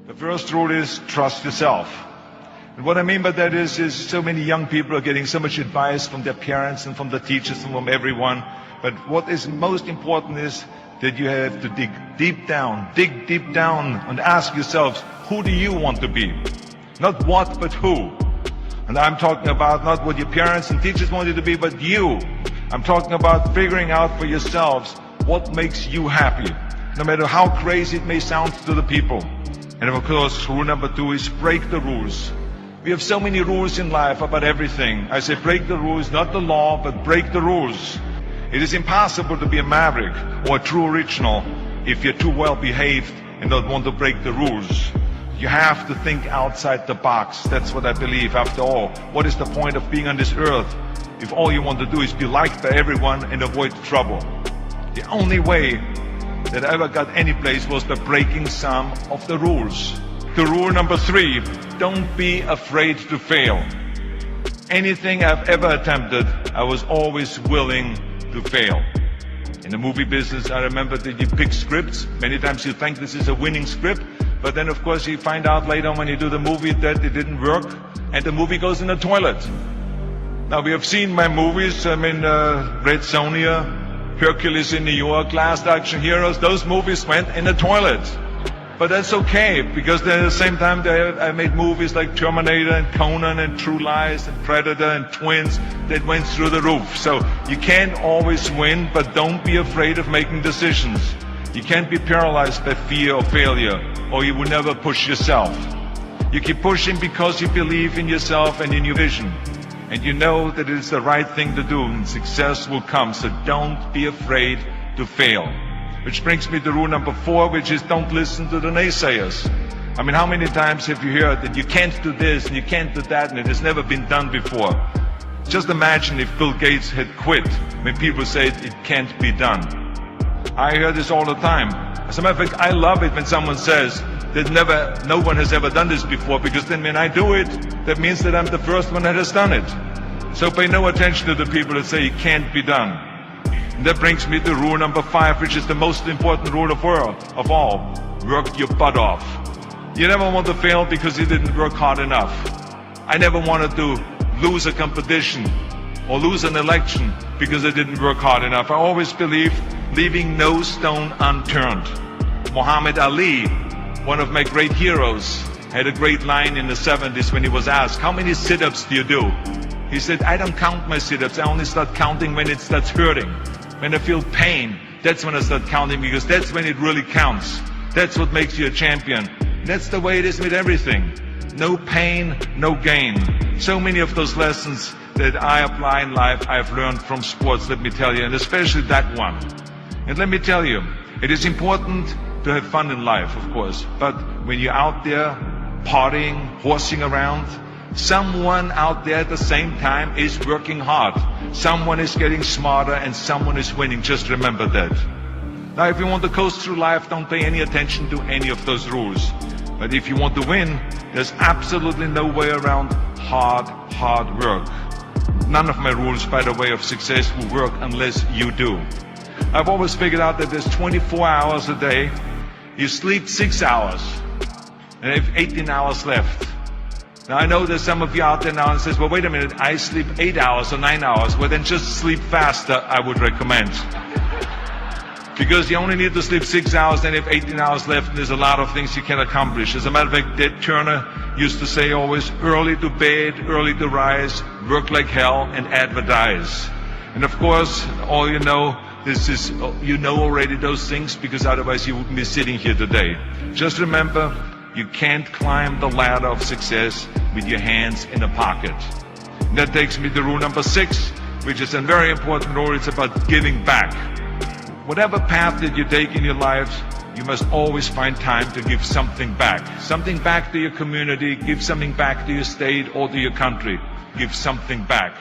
The first rule is trust yourself. And what I mean by that is so many young people are getting so much advice from their parents and from the teachers and from everyone. But what is most important is that you have to dig deep down and ask yourselves, who do you want to be? Not what, but who. And I'm talking about not what your parents and teachers want you to be, but you. I'm talking about figuring out for yourselves what makes you happy, no matter how crazy it may sound to the people. And of course, rule number 2 is break the rules. We have so many rules in life about everything. I say break the rules, not the law, but break the rules. It is impossible to be a maverick or a true original if you're too well behaved and don't want to break the rules. You have to think outside the box. That's what I believe. After all, what is the point of being on this earth if all you want to do is be liked by everyone and avoid trouble? The only way that I ever got any place was by breaking some of the rules. The rule number 3, don't be afraid to fail. Anything I've ever attempted, I was always willing to fail. In the movie business, I remember that you pick scripts. Many times you think this is a winning script, but then of course you find out later when you do the movie that it didn't work and the movie goes in the toilet. Now we have seen my movies, Red Sonja, Hercules in New York, Last Action Heroes, those movies went in the toilet. But that's okay, because then at the same time I made movies like Terminator and Conan and True Lies and Predator and Twins that went through the roof. So you can't always win, but don't be afraid of making decisions. You can't be paralyzed by fear or failure, or you will never push yourself. You keep pushing because you believe in yourself and in your vision. And you know that it is the right thing to do and success will come. So don't be afraid to fail. Which brings me to rule number 4, which is don't listen to the naysayers. I mean, how many times have you heard that you can't do this and you can't do that and it has never been done before? Just imagine if Bill Gates had quit when people say it can't be done. I hear this all the time. As a matter of fact, I love it when someone says that no one has ever done this before, because then when I do it, that means that I'm the first one that has done it. So pay no attention to the people that say it can't be done. And that brings me to rule number 5, which is the most important rule of all. Work your butt off. You never want to fail because you didn't work hard enough. I never wanted to lose a competition or lose an election because I didn't work hard enough. I always believed leaving no stone unturned. Muhammad Ali, one of my great heroes, had a great line in the 70s when he was asked, how many sit-ups do you do? He said, I don't count my sit-ups. I only start counting when it starts hurting. When I feel pain, that's when I start counting, because that's when it really counts. That's what makes you a champion. That's the way it is with everything. No pain, no gain. So many of those lessons that I apply in life, I've learned from sports, let me tell you, and especially that one. And let me tell you, it is important to have fun in life, of course, but when you're out there partying, horsing around, someone out there at the same time is working hard. Someone is getting smarter and someone is winning. Just remember that. Now, if you want to coast through life, don't pay any attention to any of those rules. But if you want to win, there's absolutely no way around hard work. None of my rules, by the way, of success will work unless you do. I've always figured out that there's 24 hours a day. You sleep 6 hours and you have 18 hours left. Now I know there's some of you out there now and says, well, wait a minute, I sleep 8 hours or 9 hours. Well, then just sleep faster, I would recommend. Because you only need to sleep 6 hours and you have 18 hours left, and there's a lot of things you can accomplish. As a matter of fact, Ted Turner used to say always, early to bed, early to rise, work like hell and advertise. And of course, all you know, you know already those things, because otherwise you wouldn't be sitting here today. Just remember, you can't climb the ladder of success with your hands in a pocket. And that takes me to rule number 6, which is a very important rule. It's about giving back. Whatever path that you take in your life, you must always find time to give something back. Something back to your community, give something back to your state or to your country. Give something back.